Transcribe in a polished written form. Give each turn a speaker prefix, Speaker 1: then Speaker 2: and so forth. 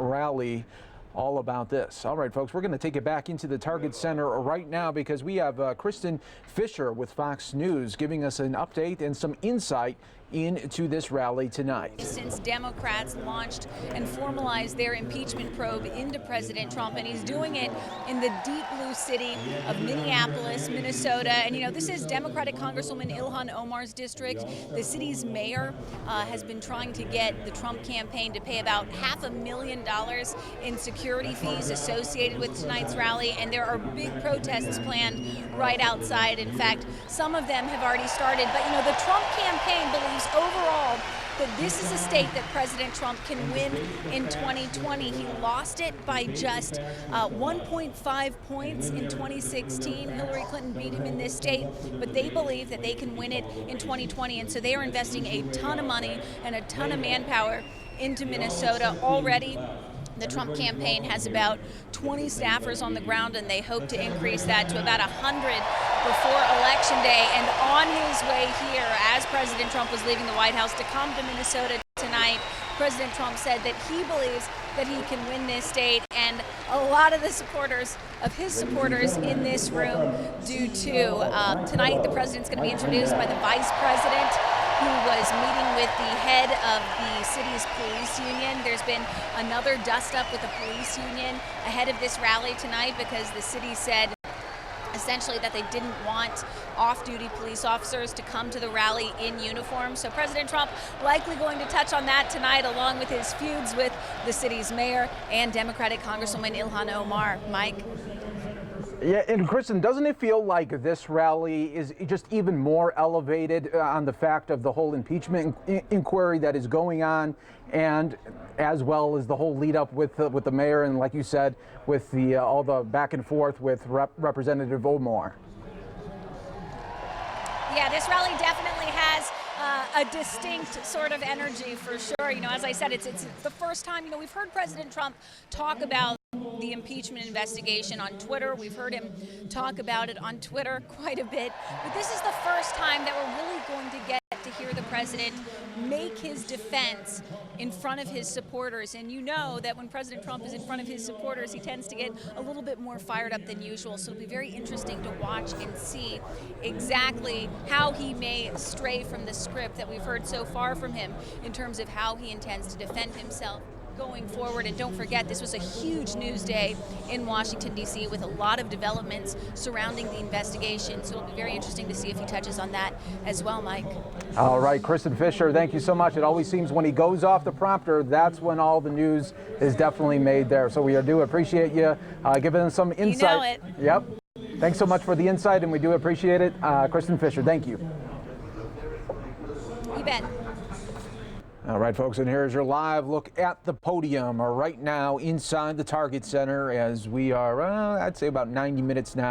Speaker 1: rally all about this. All right, folks, we're going to take it back into the Target Center right now because we have Kristen Fisher with Fox News giving us an update and some insight into this rally tonight.
Speaker 2: Since Democrats launched and formalized their impeachment probe into President Trump, and he's doing it in the deep blue city of Minneapolis, Minnesota. And you know, this is Democratic Congresswoman Ilhan Omar's district. The city's mayor has been trying to get the Trump campaign to pay about $500,000 in security fees associated with tonight's rally, and there are big protests planned right outside. In fact, some of them have already started. But you know, the Trump campaign believes overall that this is a state that President Trump can win in 2020. He lost it by just 1.5 points in 2016. Hillary Clinton beat him in this state, but they believe that they can win it in 2020, and so they are investing a ton of money and a ton of manpower into Minnesota already. The Trump campaign has about 20 staffers on the ground, and they hope to increase that to about 100 before Election Day. And on his way here, as President Trump was leaving the White House to come to Minnesota tonight, President Trump said that he believes that he can win this state, and a lot of the supporters of his supporters in this room do too. Tonight, the president's going to be introduced by the vice president, who was meeting with the head of the city's police union. There's been another dust-up with the police union ahead of this rally tonight because the city said essentially that they didn't want off-duty police officers to come to the rally in uniform. So President Trump likely going to touch on that tonight, along with his feuds with the city's mayor and Democratic Congresswoman Ilhan Omar. Mike?
Speaker 1: Yeah, and Kristen, doesn't it feel like this rally is just even more elevated on the fact of the whole impeachment inquiry that is going on, and as well as the whole lead up with the mayor and, like you said, with the all the back and forth with Representative Omar?
Speaker 2: Yeah, this rally definitely has a distinct sort of energy for sure. You know, as I said, it's the first time, you know, we've heard President Trump talk about the impeachment investigation on Twitter. We've heard him talk about it on Twitter quite a bit. But this is the first time that we're really going to get to hear the president make his defense in front of his supporters. And you know that when President Trump is in front of his supporters, he tends to get a little bit more fired up than usual. So it'll be very interesting to watch and see exactly how he may stray from the script that we've heard so far from him in terms of how he intends to defend himself going forward. And don't forget, this was a huge news day in Washington, D.C. with a lot of developments surrounding the investigation. So it'll be very interesting to see if he touches on that as well, Mike.
Speaker 1: All right, Kristen Fisher, thank you so much. It always seems when he goes off the prompter, that's when all the news is definitely made there. So we do appreciate you giving us some insight.
Speaker 2: You know it.
Speaker 1: Yep. Thanks so much for the insight, and we do appreciate it. Kristen Fisher, thank you.
Speaker 2: You bet.
Speaker 1: All right, folks, and here's your live look at the podium right now inside the Target Center as we are, I'd say about 90 minutes now.